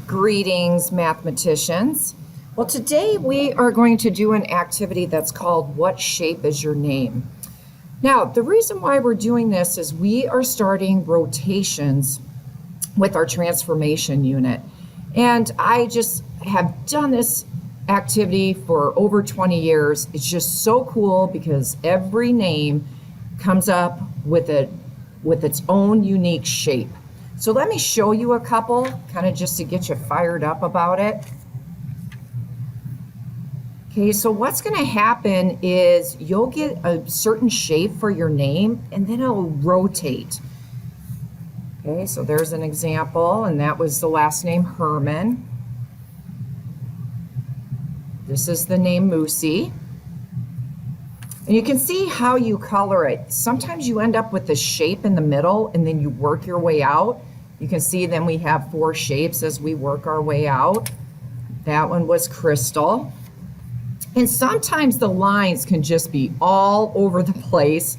Greetings, mathematicians. Well, today we are going to do an activity that's called What Shape is Your Name? Now, the reason why we're doing this is we are starting rotations with our transformation unit. And I just have done this activity for over 20 years. It's just so cool because every name comes up with its own unique shape. So let me show you a couple, kind of just to get you fired up about it. Okay, so what's going to happen is you'll get a certain shape for your name, and then it'll rotate. Okay, so there's an example, and that was the last name Herman. This is the name Moosey. And you can see how you color it. Sometimes you end up with the shape in the middle and then you work your way out. You can see then we have 4 shapes as we work our way out. That one was Crystal. And sometimes the lines can just be all over the place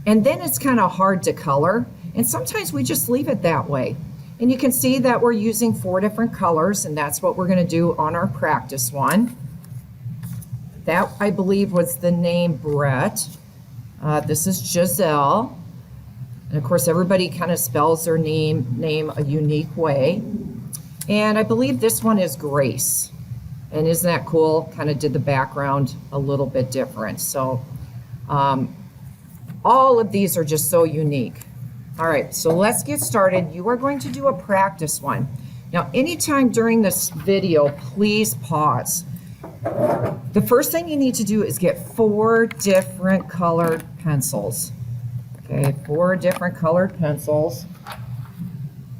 and then it's kind of hard to color. And sometimes we just leave it that way. And you can see that we're using 4 different colors, and that's what we're going to do on our practice one. That, I believe, was the name Brett. This is Giselle. And of course, everybody kind of spells their name a unique way. And I believe this one is Grace. And isn't that cool? Kind of did the background a little bit different. So all of these are just so unique. All right, so let's get started. You are going to do a practice one. Now, anytime during this video, please pause. The first thing you need to do is get 4 different colored pencils. Okay, 4 different colored pencils.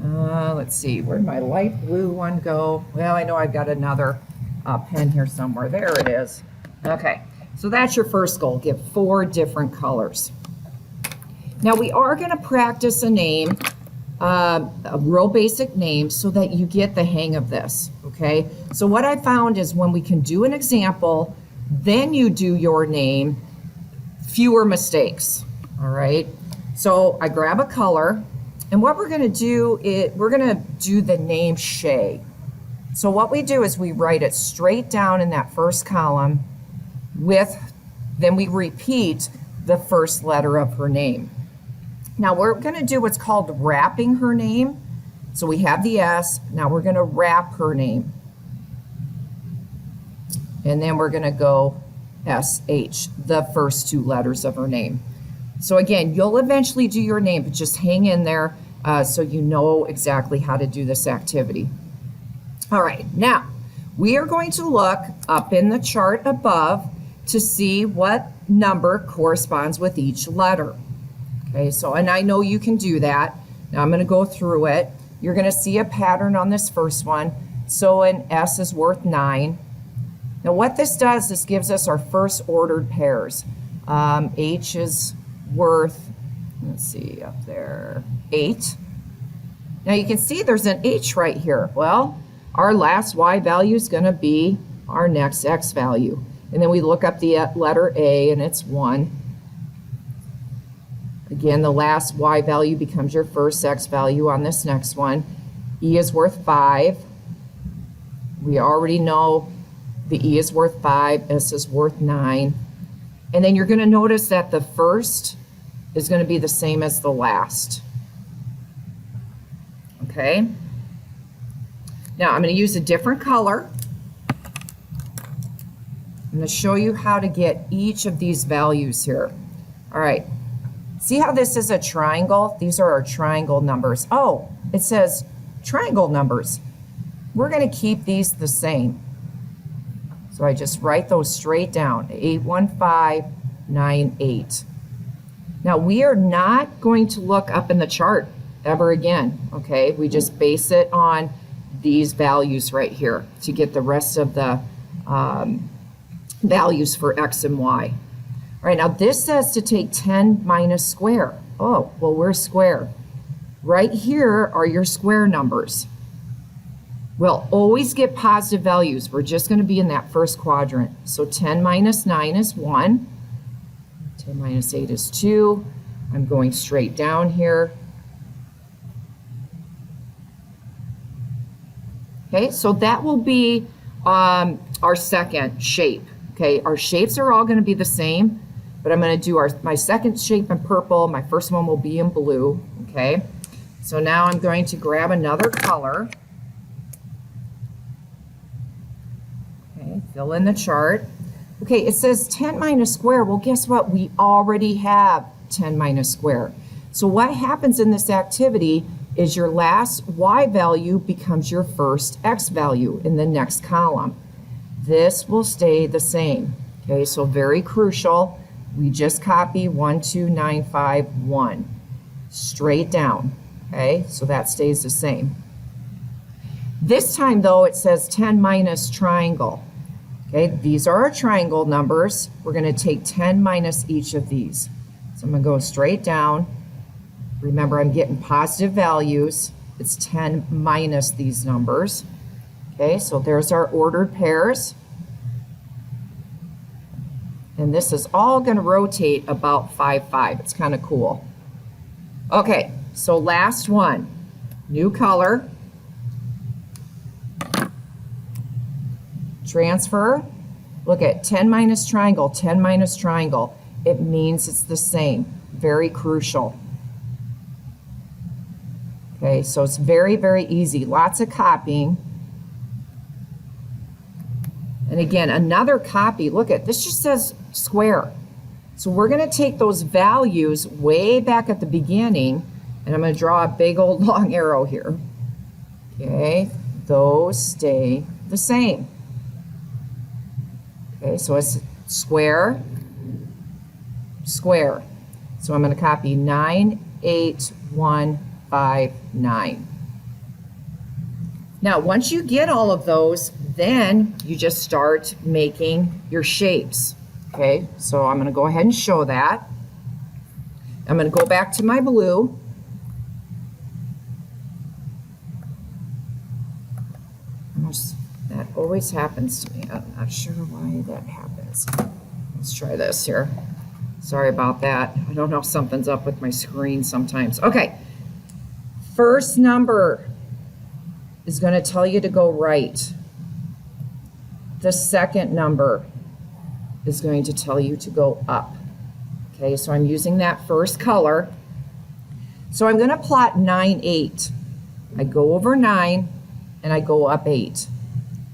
Let's see, where'd my light blue one go? Well, I know I've got another pen here somewhere. There it is. Okay, so that's your first goal, get 4 different colors. Now we are going to practice a name, a real basic name, so that you get the hang of this, okay? So what I found is when we can do an example, then you do your name, fewer mistakes, all right? So I grab a color, and what we're going to do is we're going to do the name Shay. So what we do is we write it straight down in that first column then we repeat the first letter of her name. Now we're going to do what's called wrapping her name. So we have the S, now we're going to wrap her name. And then we're going to go SH, the first 2 letters of her name. So again, you'll eventually do your name, but just hang in there so you know exactly how to do this activity. All right, now we are going to look up in the chart above to see what number corresponds with each letter. Okay, so, and I know you can do that. Now I'm going to go through it. You're going to see a pattern on this first one. So an S is worth 9. Now what this does, this gives us our first ordered pairs. H is worth, let's see up there, 8. Now you can see there's an H right here. Well, our last Y value is going to be our next X value. And then we look up the letter A and it's 1. Again, the last Y value becomes your first X value on this next one. E is worth 5. We already know the E is worth 5, S is worth 9. And then you're going to notice that the first is going to be the same as the last. Okay? Now I'm going to use a different color. I'm going to show you how to get each of these values here. All right. See how this is a triangle? These are our triangle numbers. Oh, it says triangle numbers. We're going to keep these the same. So I just write those straight down, 81598. Now we are not going to look up in the chart ever again, okay? We just base it on these values right here to get the rest of the values for X and Y. All right, now this says to take 10 minus square. Oh, well, where's square? Right here are your square numbers. We'll always get positive values. We're just going to be in that first quadrant. So 10 minus 9 is 1. 10 minus 8 is 2. I'm going straight down here. Okay, so that will be our second shape. Okay, our shapes are all going to be the same, but I'm going to do my second shape in purple. My first one will be in blue. Okay, so now I'm going to grab another color. Okay, fill in the chart. Okay, it says 10 minus square. Well, guess what? We already have 10 minus square. So what happens in this activity is your last y value becomes your first x value in the next column. This will stay the same. Okay, so very crucial. We just copy 1, 2, 9, 5, 1 straight down. Okay, so that stays the same. This time though, it says 10 minus triangle. Okay, these are our triangle numbers. We're going to take 10 minus each of these. So I'm going to go straight down. Remember, I'm getting positive values. It's 10 minus these numbers. Okay, so there's our ordered pairs. And this is all going to rotate about 5, 5. It's kind of cool. Okay, so last one. New color. Transfer. Look at 10 minus triangle, 10 minus triangle. It means it's the same. Very crucial. Okay, so it's very, very easy. Lots of copying. And again, another copy. Look at this, just says square. So we're going to take those values way back at the beginning, and I'm going to draw a big old long arrow here. Okay, those stay the same. Okay, so it's square, square. So I'm going to copy 9, 8, 1, 5, 9. Now, once you get all of those, then you just start making your shapes. Okay, so I'm going to go ahead and show that. I'm going to go back to my blue. That always happens to me. I'm not sure why that happens. Let's try this here. Sorry about that. I don't know if something's up with my screen sometimes. Okay, first number is going to tell you to go right. The second number is going to tell you to go up. Okay, so I'm using that first color. So I'm going to plot 9, 8. I go over 9 and I go up 8.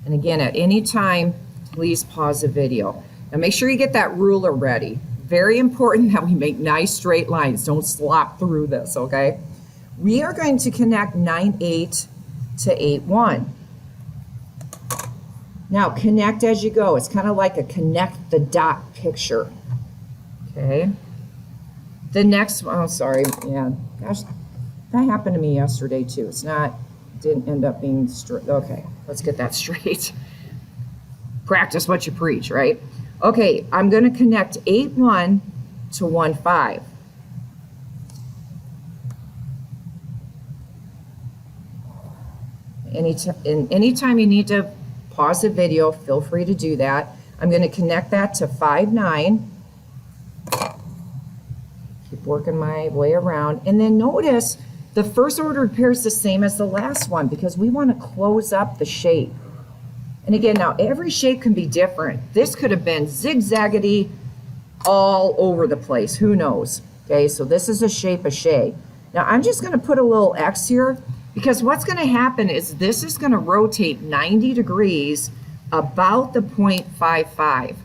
And again, at any time, please pause the video. Now make sure you get that ruler ready. Very important that we make nice straight lines. Don't slop through this, okay? We are going to connect 9, 8 to 8, 1. Now connect as you go. It's kind of like a connect the dot picture. Okay. The next one, oh sorry, yeah, gosh, that happened to me yesterday too. Didn't end up being straight. Okay, let's get that straight. Practice what you preach, right? Okay, I'm going to connect 8, 1 to 1, 5. Anytime you need to pause the video, feel free to do that. I'm going to connect that to 5, 9. Keep working my way around. And then notice the first ordered pair is the same as the last one because we want to close up the shape. And again, now every shape can be different. This could have been zigzaggedy all over the place. Who knows? Okay, so this is a shape of Shay. Now I'm just going to put a little X here because what's going to happen is this is going to rotate 90 degrees about the 0.55.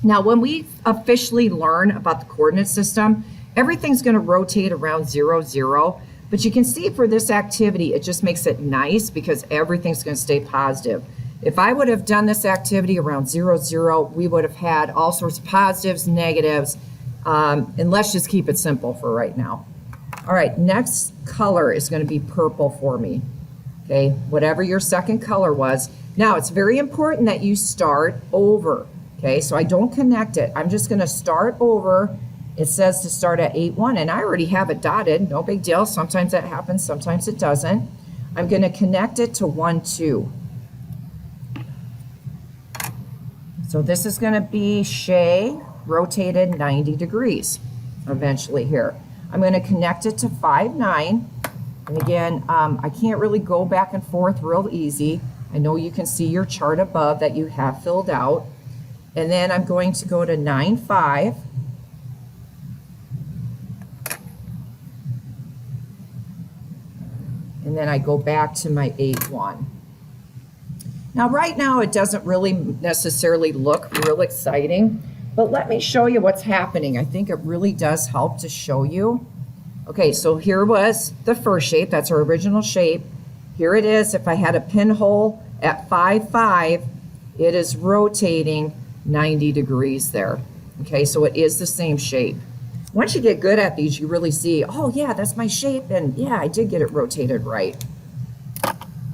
Now when we officially learn about the coordinate system, everything's going to rotate around 0, 0. But you can see for this activity, it just makes it nice because everything's going to stay positive. If I would have done this activity around 0, 0, we would have had all sorts of positives, negatives, and let's just keep it simple for right now. All right, next color is going to be purple for me. Okay, whatever your second color was. Now, it's very important that you start over. Okay, so I don't connect it. I'm just going to start over. It says to start at 8, 1, and I already have it dotted. No big deal. Sometimes that happens, sometimes it doesn't. I'm going to connect it to 1, 2. So this is going to be Shay rotated 90 degrees eventually here. I'm going to connect it to 5, 9. And again, I can't really go back and forth real easy. I know you can see your chart above that you have filled out. And then I'm going to go to 9-5. And then I go back to my 8-1. Now, right now, it doesn't really necessarily look real exciting, but let me show you what's happening. I think it really does help to show you. Okay, so here was the first shape. That's our original shape. Here it is. If I had a pinhole at 5-5, it is rotating 90 degrees there. Okay, so it is the same shape. Once you get good at these, you really see, oh yeah, that's my shape, and yeah, I did get it rotated right.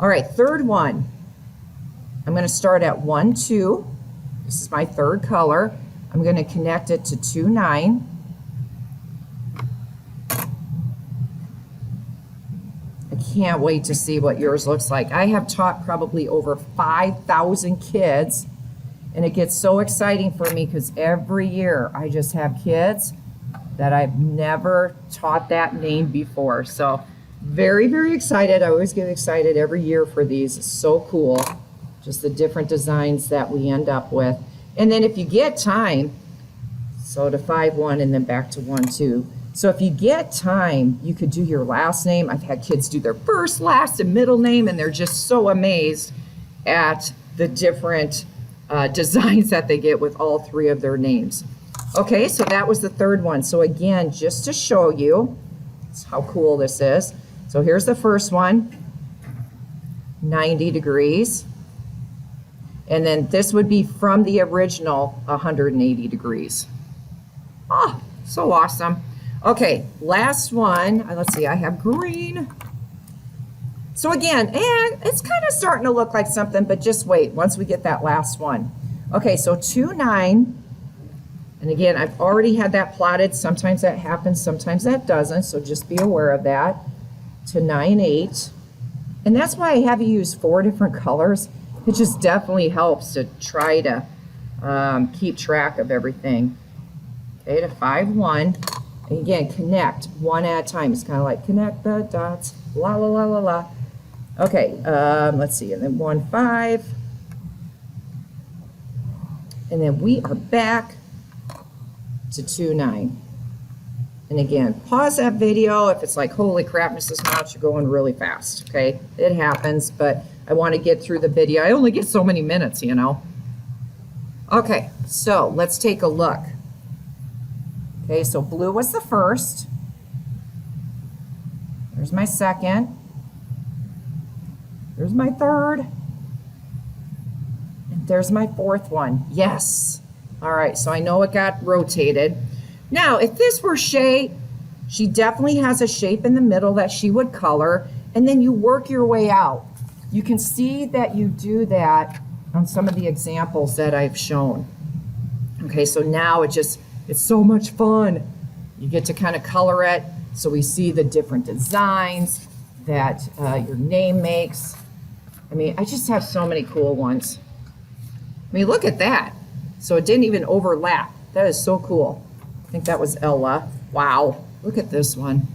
All right, third one. I'm going to start at 1-2. This is my third color. I'm going to connect it to 2-9. I can't wait to see what yours looks like. I have taught probably over 5,000 kids, and it gets so exciting for me because every year I just have kids that I've never taught that name before. So very, very excited. I always get excited every year for these. It's so cool. Just the different designs that we end up with. And then if you get time, so to 5-1 and then back to 1-2. So if you get time, you could do your last name. I've had kids do their first, last, and middle name, and they're just so amazed at the different designs that they get with all three of their names. Okay, so that was the third one. So again, just to show you how cool this is. So here's the first one, 90 degrees. And then this would be from the original 180 degrees. Oh, so awesome. Okay, last one. Let's see, I have green. So again, and it's kind of starting to look like something, but just wait once we get that last one. Okay, so 2-9. And again, I've already had that plotted. Sometimes that happens, sometimes that doesn't. So just be aware of that. To 9-8. And that's why I have you use 4 different colors. It just definitely helps to try to keep track of everything. Okay, to 5-1. And again, connect one at a time. It's kind of like connect the dots. La, la, la, la, la. Okay, let's see. And then 1-5. And then we are back to 2-9. And again, pause that video if it's like, holy crap, Mrs. Mouch, you're going really fast, okay? It happens, but I want to get through the video. I only get so many minutes, you know? Okay, so let's take a look. Okay, so blue was the first. There's my second. There's my third. And there's my fourth one. Yes. All right, so I know it got rotated. Now, if this were Shay, she definitely has a shape in the middle that she would color, and then you work your way out. You can see that you do that on some of the examples that I've shown. Okay, so now it's so much fun. You get to kind of color it, so we see the different designs that your name makes. I mean, I just have so many cool ones. I mean, look at that. So it didn't even overlap. That is so cool. I think that was Ella. Wow, look at this one.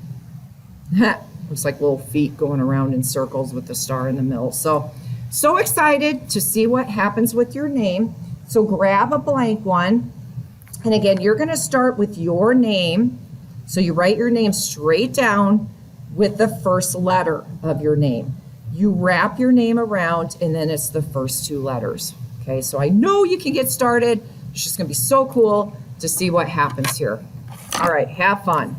Looks like little feet going around in circles with the star in the middle. So excited to see what happens with your name. So grab a blank one. And again, you're going to start with your name. So you write your name straight down with the first letter of your name. You wrap your name around, and then it's the first 2 letters. Okay, so I know you can get started. It's just going to be so cool to see what happens here. All right, have fun.